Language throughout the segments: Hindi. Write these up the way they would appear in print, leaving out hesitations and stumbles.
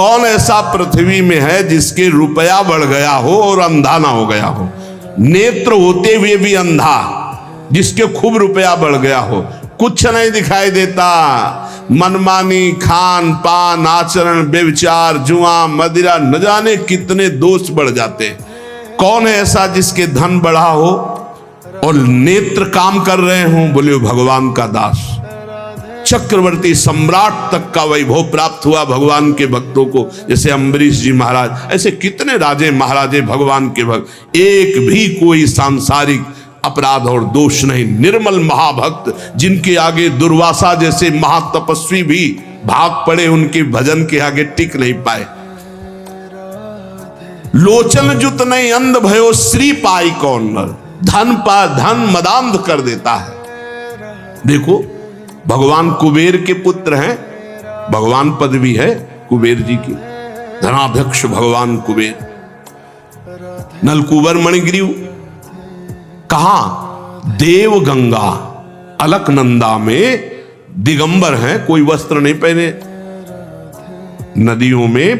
कौन ऐसा पृथ्वी में है जिसके रुपया बढ़ गया हो और अंधा ना हो गया हो? नेत्र होते हुए भी अंधा, जिसके खूब रुपया बढ़ गया हो, कुछ नहीं दिखाई देता। मनमानी खान पान आचरण, व्यभिचार, जुआ, मदिरा, न जाने कितने दोष बढ़ जाते। कौन है ऐसा जिसके धन बढ़ा हो और नेत्र काम कर रहे हों? बोले भगवान का दास। चक्रवर्ती सम्राट तक का वैभव प्राप्त हुआ भगवान के भक्तों को, जैसे अम्बरीश जी महाराज, ऐसे कितने राजे महाराजे भगवान के भक्त। एक भी कोई सांसारिक अपराध और दोष नहीं, निर्मल महाभक्त, जिनके आगे दुर्वासा जैसे महातपस्वी भी भाग पड़े, उनके भजन के आगे टिक नहीं पाए। लोचन जुत नहीं अंध भयो श्री पाई कौन नर, धन पा धन मदांध कर देता है। देखो भगवान कुबेर के पुत्र हैं, भगवान पदवी है कुबेर जी की, धनाध्यक्ष भगवान कुबेर। नलकुबर मणिग्रीव कहां? देव गंगा अलकनंदा में दिगंबर हैं, कोई वस्त्र नहीं पहने। नदियों में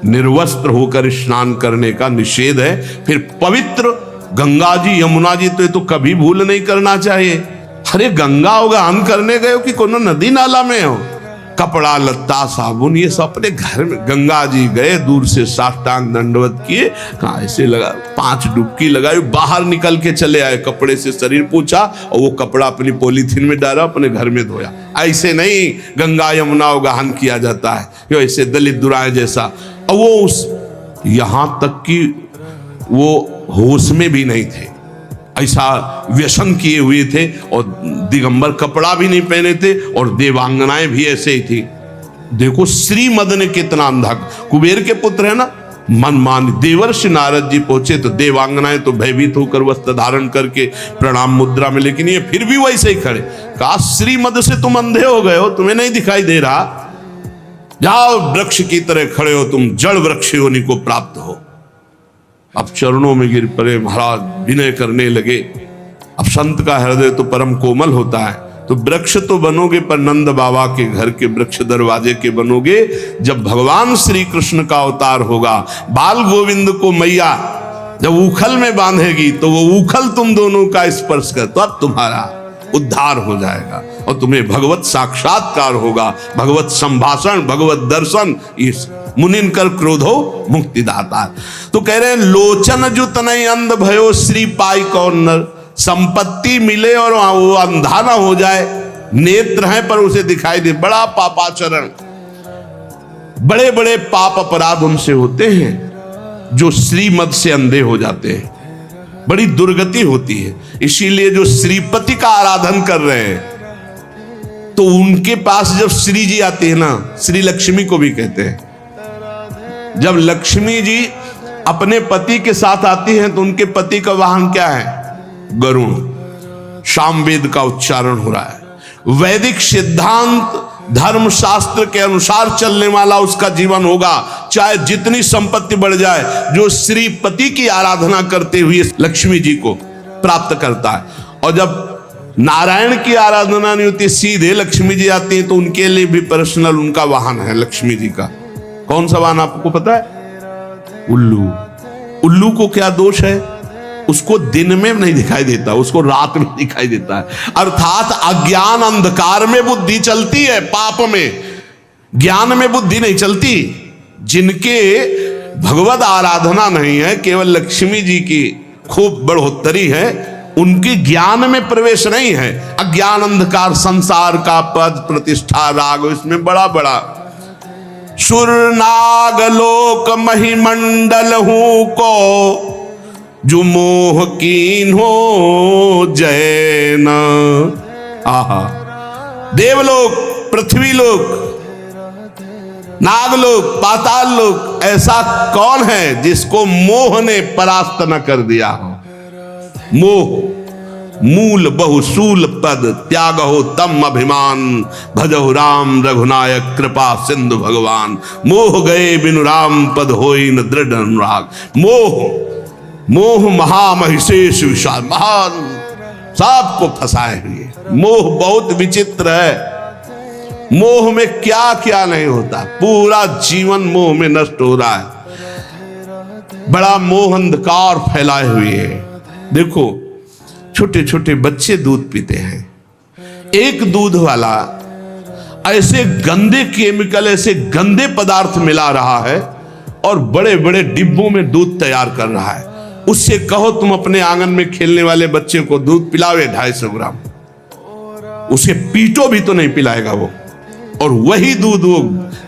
निर्वस्त्र होकर स्नान करने का निषेध है। फिर पवित्र गंगा जी यमुना जी तो ये तो कभी भूल नहीं करना चाहिए। अरे गंगा उगान करने गए हो कि कोनो नदी नाला में हो? कपड़ा लत्ता साबुन ये सब अपने घर में। गंगा जी गए, दूर से साष्टांग दंडवत किए, कहा ऐसे लगा 5 डुबकी लगाई, बाहर निकल के चले आए, कपड़े से शरीर पूछा और वो कपड़ा अपनी पॉलीथीन में डाला, अपने घर में धोया। ऐसे नहीं गंगा यमुना उगाहन किया जाता है, यो ऐसे दलित दुराए जैसा। और वो उस यहां तक कि वो होश में भी नहीं थे, ऐसा व्यसन किए हुए थे, और दिगंबर कपड़ा भी नहीं पहने थे, और देवांगनाएं भी ऐसे ही थी। देखो श्रीमद ने कितना अंधा, कुबेर के पुत्र है ना, मनमानी। देवर्षि नारद जी पहुंचे तो देवांगनाएं तो भयभीत होकर वस्त्र धारण करके प्रणाम मुद्रा में, लेकिन ये फिर भी वैसे ही खड़े। कहा श्रीमद से तुम अंधे हो गए हो, तुम्हें नहीं दिखाई दे रहा? जाओ वृक्ष की तरह खड़े हो, तुम जड़ वृक्ष होने को प्राप्त हो। अब चरणों में गिर पड़े महाराज, विनय करने लगे। अब संत का हृदय तो परम कोमल होता है, तो वृक्ष तो बनोगे पर नंद बाबा के घर के वृक्ष दरवाजे के बनोगे। जब भगवान श्री कृष्ण का अवतार होगा, बाल गोविंद को मैया जब उखल में बांधेगी, तो वो उखल तुम दोनों का स्पर्श कर, तो अब तुम्हारा उद्धार हो जाएगा और तुम्हें भगवत साक्षात्कार होगा, भगवत संभाषण, भगवत दर्शन। इस मुनिन कर क्रोधो मुक्तिदाता। तो कह रहे हैं लोचन जुत नहीं अंध भयो श्री पाई कौन नर, संपत्ति मिले और वो अंधा ना हो जाए, नेत्र हैं पर उसे दिखाई दे। बड़ा पापाचरण, बड़े बड़े पाप अपराध उनसे होते हैं जो श्रीमद से अंधे हो जाते हैं, बड़ी दुर्गति होती है। इसीलिए जो श्रीपति का आराधन कर रहे हैं, तो उनके पास जब श्री जी आते हैं ना, श्री लक्ष्मी को भी कहते हैं, जब लक्ष्मी जी अपने पति के साथ आती हैं तो उनके पति का वाहन क्या है? गरुण। सामवेद का उच्चारण हो रहा है। वैदिक सिद्धांत धर्म शास्त्र के अनुसार चलने वाला उसका जीवन होगा, चाहे जितनी संपत्ति बढ़ जाए। जो श्रीपति की आराधना करते हुए लक्ष्मी जी को प्राप्त करता है। और जब नारायण की आराधना नहीं होती, सीधे लक्ष्मी जी आती हैं, तो उनके लिए भी पर्सनल उनका वाहन है लक्ष्मी जी का। कौन सा वाहन आपको पता है? उल्लू। उल्लू को क्या दोष है? उसको दिन में नहीं दिखाई देता, उसको रात में दिखाई देता है। अर्थात अज्ञान अंधकार में बुद्धि चलती है, पाप में, ज्ञान में बुद्धि नहीं चलती। जिनके भगवत आराधना नहीं है, केवल लक्ष्मी जी की खूब बढ़ोतरी है, उनकी ज्ञान में प्रवेश नहीं है। अज्ञान अंधकार, संसार का पद प्रतिष्ठा राग, इसमें बड़ा बड़ा सुर नाग लोक महिमंडल हूं को, जो मोह कीन हो जैन। आहा, देवलोक, पृथ्वी लोक, नागलोक, पाताल लोक, ऐसा कौन है जिसको मोह ने परास्त न कर दिया हो? मोह मूल बहुसूल पद, त्याग हो तम अभिमान, भजो राम रघुनायक कृपा सिंधु भगवान। मोह गए बिनु राम पद होई न दृढ़ अनुराग। मोह मोह महामहिषेश विशाल, महान सबको फंसाए हुए। मोह बहुत विचित्र है। मोह में क्या क्या नहीं होता, पूरा जीवन मोह में नष्ट हो रहा है। बड़ा मोह अंधकार फैलाए हुए है। देखो छोटे छोटे बच्चे दूध पीते हैं, एक दूध वाला ऐसे गंदे केमिकल, ऐसे गंदे पदार्थ मिला रहा है और बड़े बड़े डिब्बों में दूध तैयार कर रहा है। उससे कहो तुम अपने आंगन में खेलने वाले बच्चे को दूध पिलावे 250 ग्राम, उसे पीटो भी तो नहीं पिलाएगा वो। और वही दूध वो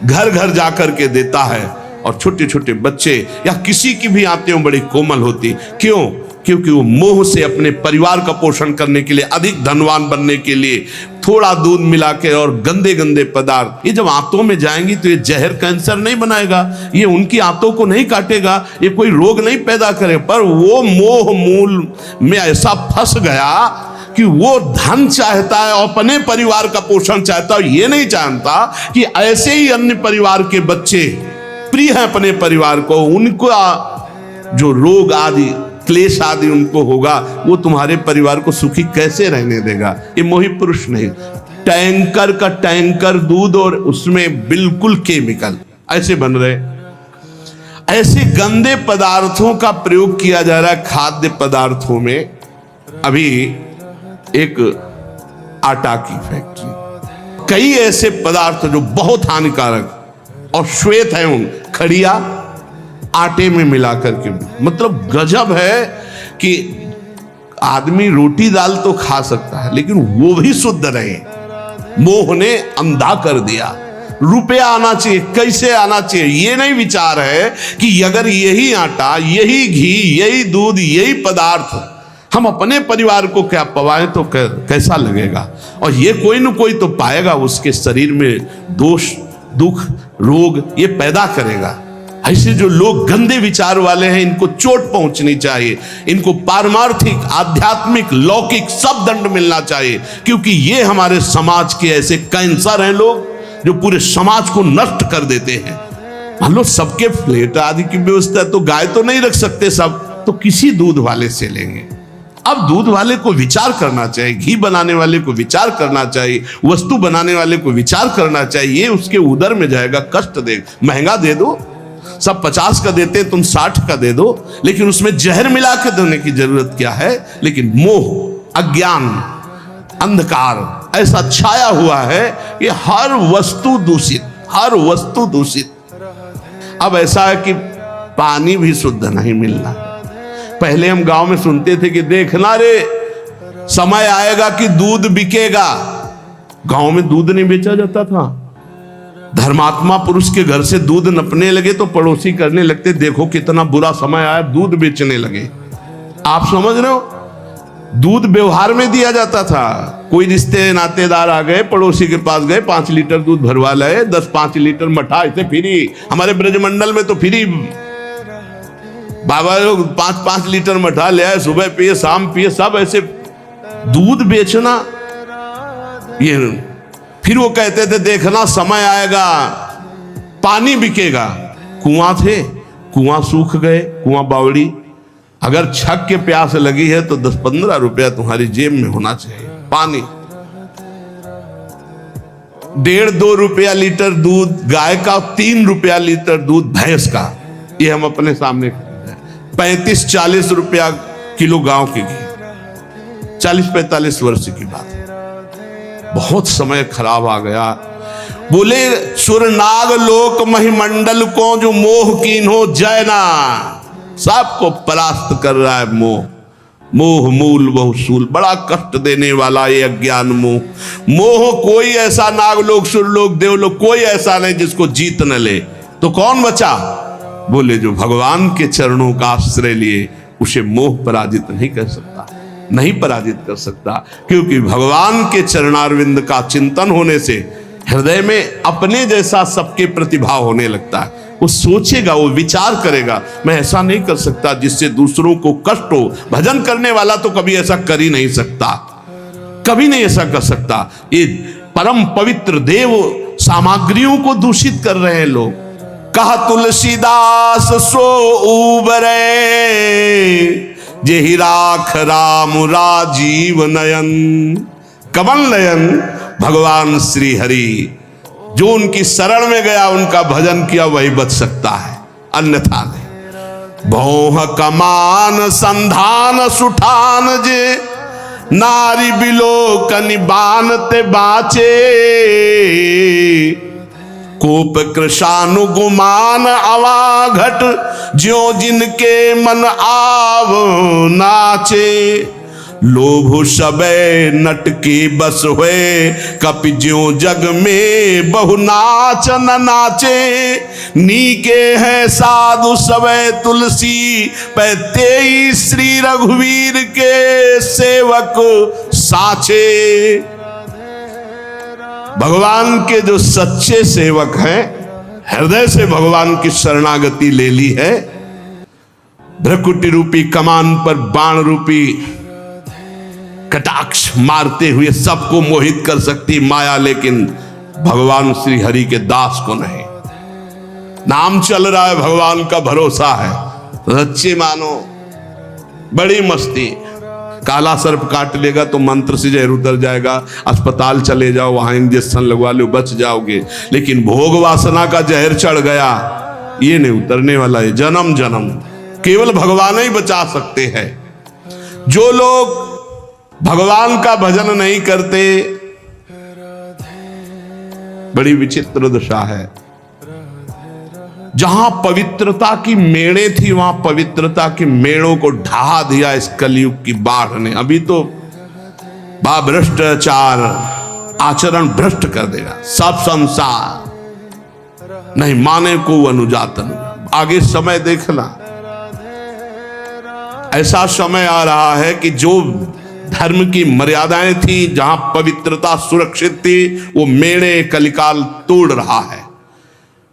घर घर जाकर के देता है। और छोटे छोटे बच्चे या किसी की भी आंतें बड़ी कोमल होती, क्यों? क्योंकि वो मोह से अपने परिवार का पोषण करने के लिए, अधिक धनवान बनने के लिए थोड़ा दूध मिला के और गंदे गंदे पदार्थ, ये जब आंतों में जाएंगी तो ये जहर कैंसर नहीं बनाएगा, ये उनकी आंतों को नहीं काटेगा, ये कोई रोग नहीं पैदा करे, पर वो मोह मूल में ऐसा फंस गया कि वो धन चाहता है और अपने परिवार का पोषण चाहता है। ये नहीं जानता कि ऐसे ही अन्य परिवार के बच्चे प्रिय हैं अपने परिवार को, उनका जो रोग आदि क्लेश आदि उनको होगा, वो तुम्हारे परिवार को सुखी कैसे रहने देगा? ये मोही पुरुष नहीं, टैंकर का टैंकर दूध और उसमें बिल्कुल केमिकल ऐसे बन रहे। ऐसे गंदे पदार्थों का प्रयोग किया जा रहा है खाद्य पदार्थों में। अभी एक आटा की फैक्ट्री, कई ऐसे पदार्थ जो बहुत हानिकारक और श्वेत है, उन खड़िया आटे में मिलाकर के, मतलब गजब है कि आदमी रोटी दाल तो खा सकता है लेकिन वो भी शुद्ध रहे। मोह ने अंधा कर दिया। रुपया आना चाहिए, कैसे आना चाहिए, ये नहीं विचार है कि अगर यही आटा, यही घी, यही दूध, यही पदार्थ हम अपने परिवार को क्या पवाएं तो कैसा लगेगा। और ये कोई न कोई तो पाएगा, उसके शरीर में दोष, दुख, रोग ये पैदा करेगा। ऐसे जो लोग गंदे विचार वाले हैं, इनको चोट पहुंचनी चाहिए, इनको पारमार्थिक, आध्यात्मिक, लौकिक सब दंड मिलना चाहिए, क्योंकि ये हमारे समाज के ऐसे कैंसर हैं लोग जो पूरे समाज को नष्ट कर देते हैं। मान लो सबके फ्लैट आदि की व्यवस्था, तो गाय तो नहीं रख सकते सब, तो किसी दूध वाले से लेंगे। अब दूध वाले को विचार करना चाहिए, घी बनाने वाले को विचार करना चाहिए, वस्तु बनाने वाले को विचार करना चाहिए। उसके उदर में जाएगा, कष्ट दे, महंगा दे दो, सब 50 का देते, तुम 60 का दे दो, लेकिन उसमें जहर मिला के देने की जरूरत क्या है? लेकिन मोह, अज्ञान, अंधकार ऐसा छाया हुआ है कि हर वस्तु दूषित, हर वस्तु दूषित। अब ऐसा है कि पानी भी शुद्ध नहीं मिल रहा। पहले हम गांव में सुनते थे कि देखना रे, समय आएगा कि दूध बिकेगा। गांव में दूध नहीं बेचा जाता था। धर्मात्मा पुरुष के घर से दूध नपने लगे तो पड़ोसी करने लगते, देखो कितना बुरा समय आया, दूध बेचने लगे। आप समझ रहे हो, दूध व्यवहार में दिया जाता था। कोई रिश्ते नातेदार आ गए, पड़ोसी के पास गए, 5 लीटर दूध भरवा लाए, 10-5 लीटर मठा, इसे फ्री। हमारे ब्रजमंडल में तो फ्री, बाबा लोग 5-5 लीटर मठा ले आए, सुबह पिए, शाम पिए, सब ऐसे दूध बेचना। ये फिर वो कहते थे देखना समय आएगा पानी बिकेगा। कुआं थे, कुआं सूख गए, कुआं बावड़ी। अगर छक के प्यास लगी है तो 10-15 रुपया तुम्हारी जेब में होना चाहिए। पानी 1.5-2 रुपया लीटर दूध गाय का, 3 रुपया लीटर दूध भैंस का, ये हम अपने सामने 35-40 रुपया किलो गांव की घी। 40-45 वर्ष की बात है। बहुत समय खराब आ गया। बोले सुरनाग लोक महिमंडल को जो मोह कीन्हो जयना, सबको परास्त कर रहा है मोह। मोह मूल बहुसूल, बड़ा कष्ट देने वाला ये अज्ञान मोह। मोह कोई ऐसा नागलोक, सुरलोक, देवलोक कोई ऐसा नहीं जिसको जीत न ले। तो कौन बचा? बोले जो भगवान के चरणों का आश्रय लिए, उसे मोह पराजित नहीं कर सकता, नहीं पराजित कर सकता। क्योंकि भगवान के चरणारविंद का चिंतन होने से हृदय में अपने जैसा सबके प्रतिभाव होने लगता है। वो सोचेगा, वो विचार करेगा, मैं ऐसा नहीं कर सकता जिससे दूसरों को कष्ट हो। भजन करने वाला तो कभी ऐसा कर ही नहीं सकता, कभी नहीं ऐसा कर सकता। ये परम पवित्र देव सामग्रियों को दूषित कर रहे हैं लोग। कहा तुलसीदास सो उबरे, जेहि राख राम राजीव नयन। कमल नयन भगवान श्री हरि जो उनकी शरण में गया, उनका भजन किया, वही बच सकता है, अन्यथा नहीं। भौह कमान संधान सुठान जे, नारी बिलो कनिबान ते बाचे। कोप कृशानुगुमान अवाघट, ज्यों जिनके मन आव नाचे। लोभ सबे नट की बस हुए, कपि ज्यों जग में बहु नाच न नाचे। नीके है साधु सबे तुलसी, पैते श्री रघुवीर के सेवक साचे। भगवान के जो सच्चे सेवक हैं, हृदय से भगवान की शरणागति ले ली है, भ्रकुटी रूपी कमान पर बाण रूपी कटाक्ष मारते हुए सबको मोहित कर सकती माया, लेकिन भगवान श्री हरि के दास को नहीं। नाम चल रहा है, भगवान का भरोसा है, सच्चे मानो। बड़ी मस्ती, काला सर्प काट लेगा तो मंत्र से जहर उतर जाएगा, अस्पताल चले जाओ, वहां इंजेक्शन लगवा लो, बच जाओगे। लेकिन भोग वासना का जहर चढ़ गया, ये नहीं उतरने वाला है, जन्म जन्म। केवल भगवान ही बचा सकते हैं। जो लोग भगवान का भजन नहीं करते, बड़ी विचित्र दशा है। जहां पवित्रता की मेड़े थी, वहां पवित्रता की मेड़ों को ढहा दिया इस कलयुग की बाढ़ ने। अभी तो भ्रष्टाचार आचरण भ्रष्ट कर देगा सब संसार, नहीं माने को अनुजातन। आगे समय देखना, ऐसा समय आ रहा है कि जो धर्म की मर्यादाएं थी, जहां पवित्रता सुरक्षित थी, वो मेड़े कलिकाल तोड़ रहा है।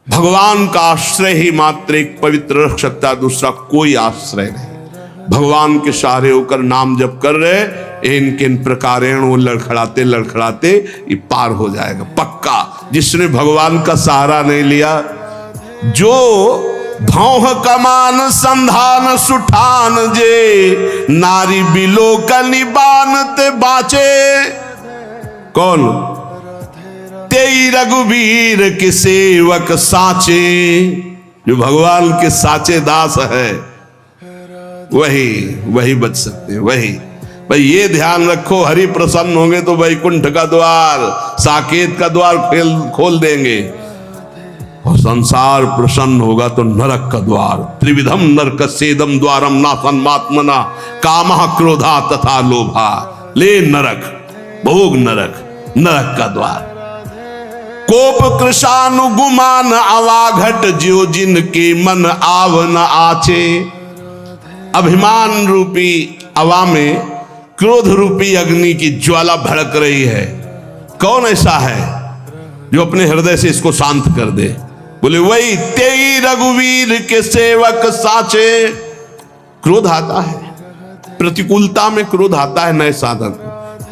भगवान का आश्रय ही मात्र एक पवित्र रख सकता है, दूसरा कोई आश्रय नहीं। भगवान के सहारे होकर नाम जप कर रहे, इनके इन प्रकारेण वो लड़खड़ाते लड़खड़ाते ये पार हो जाएगा पक्का। जिसने भगवान का सहारा नहीं लिया, जो भौह कमान संधान सुठान जे, नारी बिलो कनिबान ते बाचे। कौन? तेई रघुवीर के सेवक साचे। जो भगवान के साचे दास है, वही बच सकते हैं। वही भाई, ये ध्यान रखो, हरि प्रसन्न होंगे तो वैकुंठ का द्वार, साकेत का द्वार खोल देंगे, और संसार प्रसन्न होगा तो नरक का द्वार। त्रिविधम नरक सेदम द्वारम नासन्मात्मना, कामः क्रोधा तथा लोभा। ले नरक, भोग नरक, नरक का द्वार। कोप कृशानुगुमान अवाघट, ज्यों जिनके मन आव न आचे। अभिमान रूपी अवा में क्रोध रूपी अग्नि की ज्वाला भड़क रही है। कौन ऐसा है जो अपने हृदय से इसको शांत कर दे? बोले वही तेई रघुवीर के सेवक साचे। क्रोध आता है, प्रतिकूलता में क्रोध आता है नए साधन,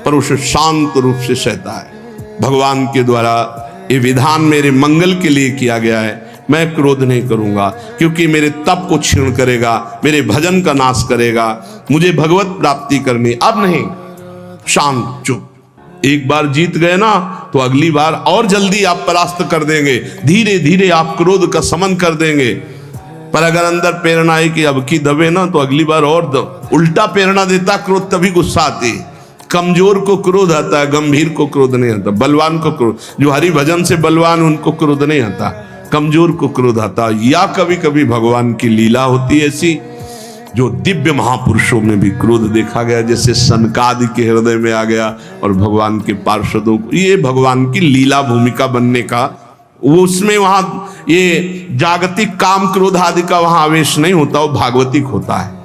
पर उसे शांत रूप से सहता है। भगवान के द्वारा ये विधान मेरे मंगल के लिए किया गया है। मैं क्रोध नहीं करूंगा, क्योंकि मेरे तप को क्षीण करेगा, मेरे भजन का नाश करेगा, मुझे भगवत प्राप्ति करनी। अब नहीं, शांत चुप। एक बार जीत गए ना, तो अगली बार और जल्दी आप परास्त कर देंगे, धीरे धीरे आप क्रोध का समन कर देंगे। पर अगर अंदर प्रेरणा है कि अब की दबे ना, तो अगली बार और उल्टा प्रेरणा देता क्रोध, तभी गुस्सा आती। कमजोर को क्रोध आता है, गंभीर को क्रोध नहीं आता। बलवान को क्रोध, जो हरि भजन से बलवान, उनको क्रोध नहीं आता, कमजोर को क्रोध आता। या कभी कभी भगवान की लीला होती है ऐसी, जो दिव्य महापुरुषों में भी क्रोध देखा गया, जैसे सनकादि के हृदय में आ गया, और भगवान के पार्षदों को। ये भगवान की लीला भूमिका बनने का, वो उसमें वहां ये जागतिक काम क्रोध आदि का वहां आवेश नहीं होता, वो भागवतिक होता है।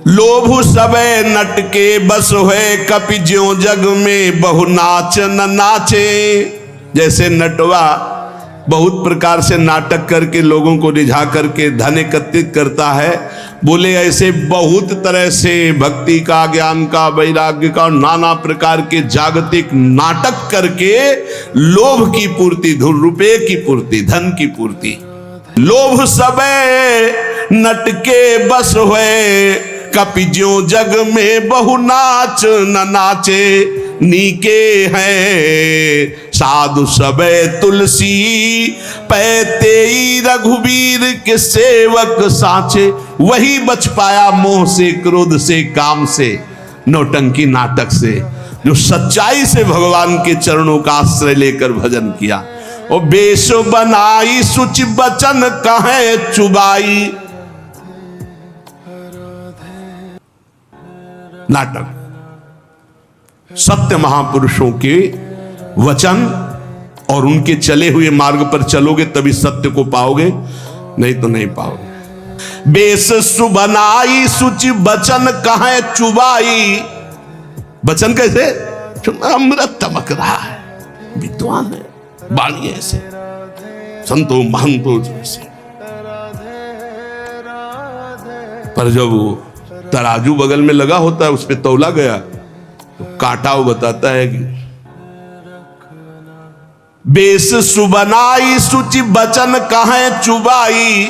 लोभ सबे नट के बस हुए, कपि ज्यों जग में बहु नाच न नाचे। जैसे नटवा बहुत प्रकार से नाटक करके लोगों को रिझा करके धन एकत्रित करता है, बोले ऐसे बहुत तरह से भक्ति का, ज्ञान का, वैराग्य का, नाना प्रकार के जागतिक नाटक करके लोभ की पूर्ति, रुपये की पूर्ति, धन की पूर्ति। लोभ सबे नट के बस हुए, कपि ज्यों जग में बहु नाच न नाचे। नीके हैं। साधु सबे तुलसी पैते रघुवीर के सेवक साचे। वही बच पाया मोह से, क्रोध से, काम से, नौटंकी नाटक से, जो सच्चाई से भगवान के चरणों का आश्रय लेकर भजन किया। और बेश बनाई सुचि बचन कहे चुबाई। नाटक, सत्य महापुरुषों के वचन और उनके चले हुए मार्ग पर चलोगे तभी सत्य को पाओगे, नहीं तो नहीं पाओगे। बेश सुबनाई सुचि बचन कहे चुबाई। बचन कैसे? अमृत तमक रहा है, विद्वान है, बाणी ऐसे, संतो महंतो जैसे। पर जब वो तराजू बगल में लगा होता है, उस पे तौला गया तो काटा वो बताता है कि बेस सुबनाई सुचि बचन कहे चुबाई।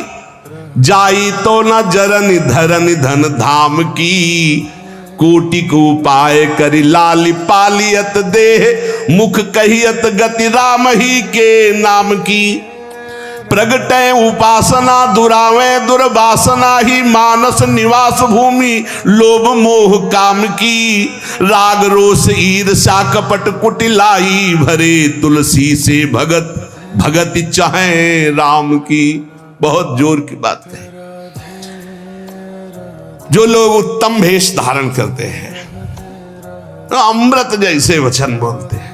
जाई तो न जरन धरन धन धाम की। कोटि को उपाय करी लाली पालियत देह। मुख कहियत गति राम ही के नाम की। प्रगटे उपासना दुरावे दुर्वासना ही। मानस निवास भूमि लोभ मोह काम की। राग रोष ईर्ष्या कपट कुटिलाई। भरे तुलसी से भगत भगति चाहे राम की। बहुत जोर की बात कही। जो लोग उत्तम भेष धारण करते हैं, अमृत जैसे वचन बोलते हैं,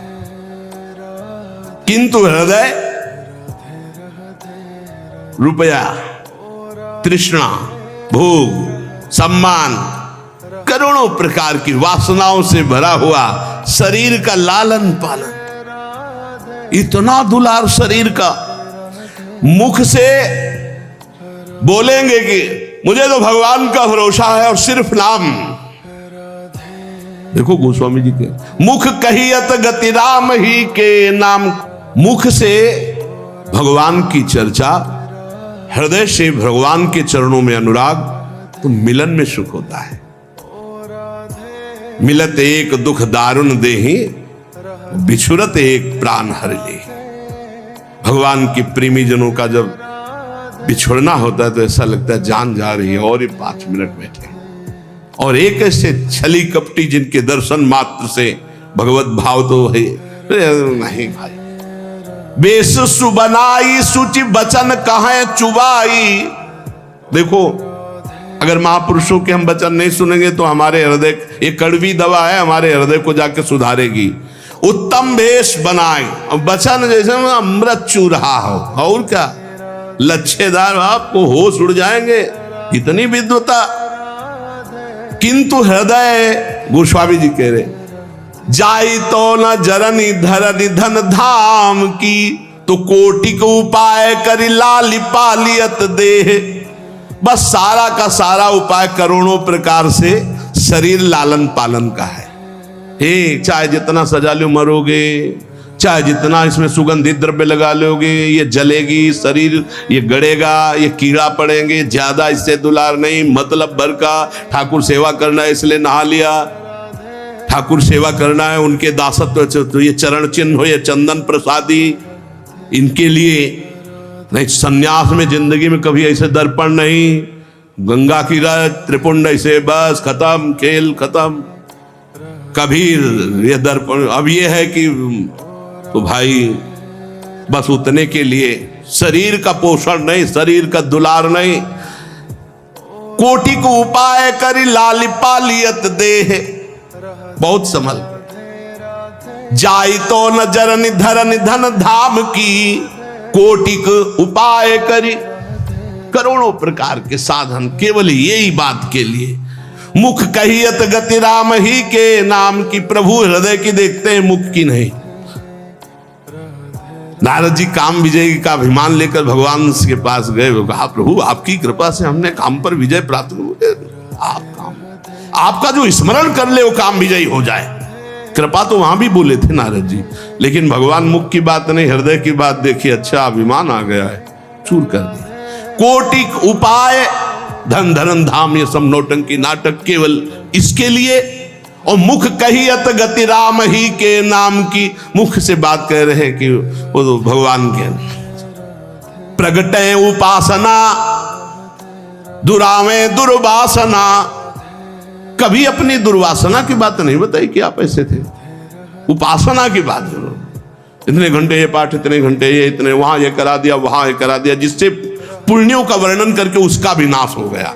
किंतु हृदय रुपया, तृष्णा, भोग, सम्मान, करोड़ों प्रकार की वासनाओं से भरा हुआ शरीर का लालन पालन, इतना दुलार शरीर का। मुख से बोलेंगे कि मुझे तो भगवान का भरोसा है और सिर्फ नाम। देखो गोस्वामी जी के मुख कहियत गति राम ही के नाम। मुख से भगवान की चर्चा, हृदय से भगवान के चरणों में अनुराग, तो मिलन में सुख होता है। मिलत एक दुख दारुण देहि, बिछुरत एक प्राण हर ले। भगवान के प्रेमी जनों का जब बिछुड़ना होता है तो ऐसा लगता है जान जा रही है, और ये 5 मिनट बैठे। और एक ऐसे छली कपटी जिनके दर्शन मात्र से भगवत भाव तो है नहीं भाई। बेस सुबनाई सुचि बचन कहे चुबाई। देखो, अगर महापुरुषों के हम वचन नहीं सुनेंगे तो हमारे हृदय, एक कड़वी दवा है, हमारे हृदय को जाके सुधारेगी। उत्तम भेष बनाए, वचन जैसे अमृत चू रहा हो, और क्या, लच्छेदार, आपको होश उड़ जाएंगे, इतनी विद्वता। किंतु हृदय, गोस्वामी जी कह रहे, जाई तो न जरनी धरनी धन धाम की। तो कोटि को उपाय करी लाली पालियत देह। बस सारा का सारा उपाय करोड़ों प्रकार से शरीर लालन पालन का है। चाहे जितना सजा लो मरोगे, चाहे जितना इसमें सुगंधित द्रव्य लगा लोगे, ये जलेगी शरीर, ये गड़ेगा, ये कीड़ा पड़ेंगे, ज्यादा इससे दुलार नहीं, मतलब भर का। ठाकुर सेवा करना है इसलिए नहा लिया, ठाकुर सेवा करना है, उनके दासत्व, तो ये चरण चिन्ह हो, ये चंदन प्रसादी, इनके लिए नहीं। संन्यास में जिंदगी में कभी ऐसे दर्पण नहीं, गंगा की रात त्रिपुंड ऐसे, बस खत्म, खेल खत्म। कभी ये दर्पण, अब ये है कि तो भाई बस उतने के लिए, शरीर का पोषण नहीं, शरीर का दुलार नहीं। कोटि को उपाय करी लाली पालियत देह। बहुत संभल जाई तो न जरनि धरनि धन धाम की। कोटि को उपाय करी, करोड़ों प्रकार के साधन केवल यही बात के लिए। मुख कहियत गति राम ही के नाम की। प्रभु हृदय की देखते हैं, मुख की नहीं। नारद जी काम विजय का अभिमान लेकर भगवान के पास गए, कहा प्रभु आपकी कृपा से हमने काम पर विजय प्राप्त कर, आपका जो स्मरण कर ले वो काम विजयी हो जाए। कृपा तो वहां भी बोले थे नारद जी, लेकिन भगवान मुख की बात नहीं, हृदय की बात देखी। अच्छा, अभिमान आ गया है, चूर कर दिया। कोटि उपाय धन धरन धाम, ये सब नौटंकी नाटक केवल इसके लिए। और मुख कहियत गति राम ही के नाम की, मुख से बात कह रहे हैं कि वो तो भगवान के। प्रगटे उपासना दुरावे दुर्वासना, कभी अपनी दुर्वासना की बात नहीं बताई कि आप ऐसे थे। उपासना की बात करो, इतने घंटे ये पाठ, इतने घंटे ये, इतने वहां ये करा दिया, वहां ये करा दिया, जिससे पुण्यों का वर्णन करके उसका भी नाश हो गया।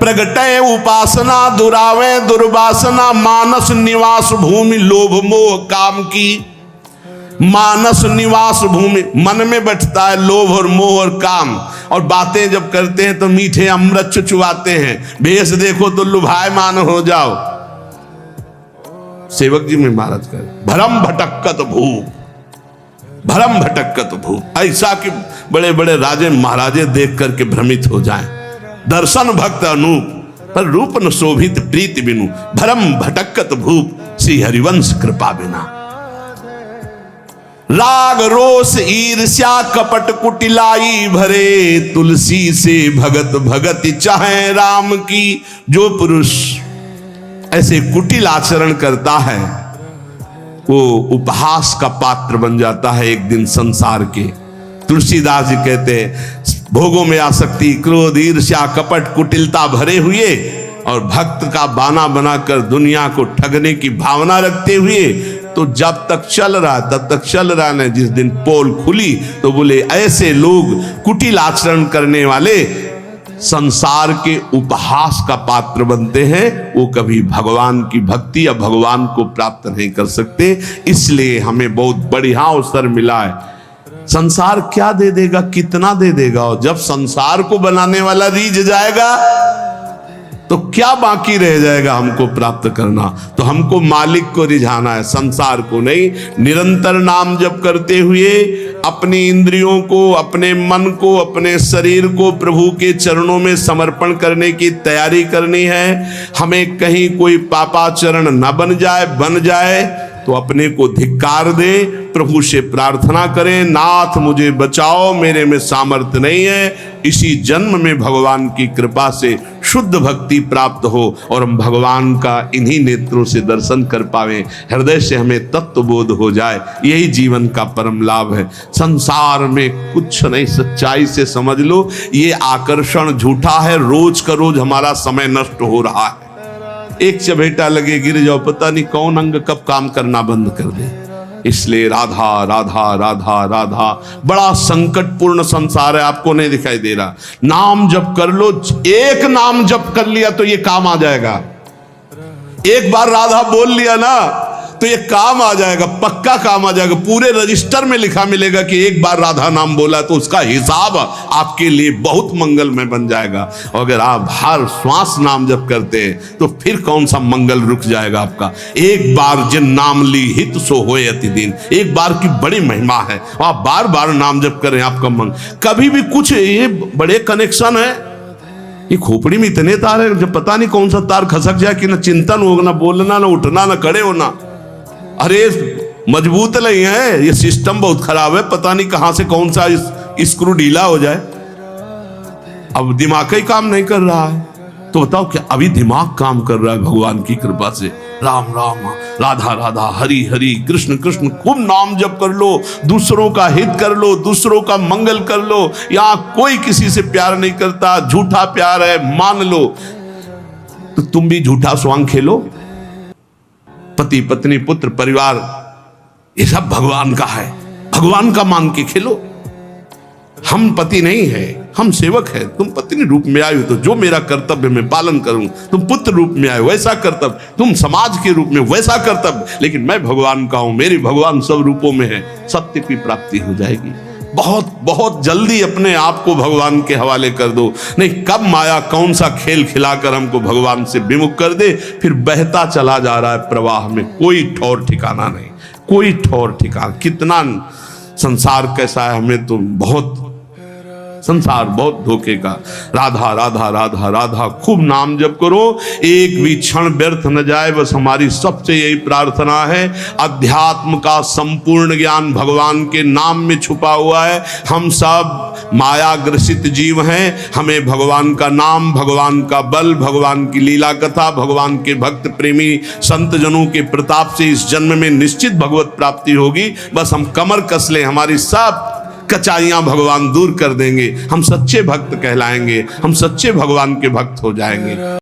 प्रगटे उपासना दुरावे दुर्वासना, मानस निवास भूमि लोभ मोह काम की। मानस निवास भूमि, मन में बैठता है लोभ और मोह और काम, और बातें जब करते हैं तो मीठे अमृत चुचुआते हैं, भेष देखो तो लुभायमान हो जाओ। सेवक जी में महाराज कर भरम भटकत भूप, भरम भटकत भूप, ऐसा कि बड़े बड़े राजे महाराजे देख करके भ्रमित हो जाएं। दर्शन भक्त अनूप पर रूप न शोभित प्रीति बिनु, भरम भटकत भूप श्री हरिवंश कृपा बिना। राग रोष ईर्ष्या कपट कुटिलाई भरे, तुलसी से भगत भगति चाहे राम की। जो पुरुष ऐसे कुटिल आचरण करता है वो उपहास का पात्र बन जाता है एक दिन संसार के। तुलसीदास जी कहते हैं भोगों में आसक्ति, क्रोध, ईर्ष्या, कपट, कुटिलता भरे हुए और भक्त का बाना बनाकर दुनिया को ठगने की भावना रखते हुए, तो जब तक चल रहा तब तक चल रहा है। जिस दिन पोल खुली तो बोले ऐसे लोग कुटिल आचरण करने वाले संसार के उपहास का पात्र बनते हैं, वो कभी भगवान की भक्ति या भगवान को प्राप्त नहीं कर सकते। इसलिए हमें बहुत बढ़िया अवसर मिला है। संसार क्या दे देगा, कितना दे देगा, और जब संसार को बनाने वाला रीझ जाएगा तो क्या बाकी रह जाएगा हमको प्राप्त करना। तो हमको मालिक को रिझाना है, संसार को नहीं। निरंतर नाम जप करते हुए अपनी इंद्रियों को, अपने मन को, अपने शरीर को प्रभु के चरणों में समर्पण करने की तैयारी करनी है। हमें कहीं कोई पापाचरण न बन जाए तो अपने को धिक्कार दे, प्रभु से प्रार्थना करें, नाथ मुझे बचाओ, मेरे में सामर्थ्य नहीं है। इसी जन्म में भगवान की कृपा से शुद्ध भक्ति प्राप्त हो और हम भगवान का इन्हीं नेत्रों से दर्शन कर पावें, हृदय से हमें तत्वबोध हो जाए। यही जीवन का परम लाभ है। संसार में कुछ नहीं, सच्चाई से समझ लो, ये आकर्षण झूठा है। रोज का रोज हमारा समय नष्ट हो रहा है। एक चबेटा लगे गिर जाओ, पता नहीं कौन अंग कब काम करना बंद कर दे। इसलिए राधा राधा राधा राधा, बड़ा संकटपूर्ण संसार है, आपको नहीं दिखाई दे रहा। नाम जप कर लो, एक नाम जप कर लिया तो ये काम आ जाएगा। एक बार राधा बोल लिया ना तो ये काम आ जाएगा, पक्का काम आ जाएगा। पूरे रजिस्टर में लिखा मिलेगा कि एक बार राधा नाम बोला, तो उसका हिसाब आपके लिए बहुत मंगलमय बन जाएगा। और अगर आप हर श्वास नाम जप करते हैं तो फिर कौन सा मंगल रुक जाएगा आपका। एक बार जिन नाम ली हित सो होए अति दिन, एक बार की बड़ी महिमा है। आप बार बार नाम जप करें, आपका मन कभी भी कुछ, ये बड़े कनेक्शन है। ये खोपड़ी में इतने तार है, जब पता नहीं कौन सा तार खसक जाए कि ना चिंतन हो, ना बोलना, ना उठना, ना खड़े होना। अरे मजबूत नहीं है, ये सिस्टम बहुत खराब है, पता नहीं कहां से कौन सा स्क्रू ढीला हो जाए। अब दिमाग ही काम नहीं कर रहा है, तो बताओ क्या अभी दिमाग काम कर रहा है भगवान की कृपा से। राम राम, राधा राधा, हरि हरि, कृष्ण कृष्ण, खूब नाम जप कर लो, दूसरों का हित कर लो, दूसरों का मंगल कर लो। यहां कोई किसी से प्यार नहीं करता, झूठा प्यार है, मान लो। तो तुम भी झूठा स्वांग खेलो। पति पत्नी पुत्र परिवार ये सब भगवान का है, भगवान का मान के खेलो। हम पति नहीं है, हम सेवक है। तुम पत्नी रूप में आए हो तो जो मेरा कर्तव्य मैं पालन करूं, तुम पुत्र रूप में आए वैसा कर्तव्य, तुम समाज के रूप में वैसा कर्तव्य, लेकिन मैं भगवान का हूं, मेरी भगवान सब रूपों में है। सत्य की प्राप्ति हो जाएगी। बहुत बहुत जल्दी अपने आप को भगवान के हवाले कर दो, नहीं कब माया कौन सा खेल खिलाकर हमको भगवान से विमुख कर दे, फिर बहता चला जा रहा है प्रवाह में, कोई ठौर ठिकाना नहीं, कोई ठौर ठिकाना। कितना संसार कैसा है हमें तो बहुत संसार बहुत धोखे का। राधा राधा राधा राधा खूब नाम जप करो, एक भी क्षण व्यर्थ न जाए, बस हमारी सबसे यही प्रार्थना है। अध्यात्म का संपूर्ण ज्ञान भगवान के नाम में छुपा हुआ है। हम सब माया ग्रसित जीव हैं, हमें भगवान का नाम, भगवान का बल, भगवान की लीला कथा, भगवान के भक्त प्रेमी संत जनों के प्रताप से इस जन्म में निश्चित भगवत प्राप्ति होगी। बस हम कमर कस लें, हमारी सब कचाइयां भगवान दूर कर देंगे, हम सच्चे भक्त कहलाएंगे, हम सच्चे भगवान के भक्त हो जाएंगे।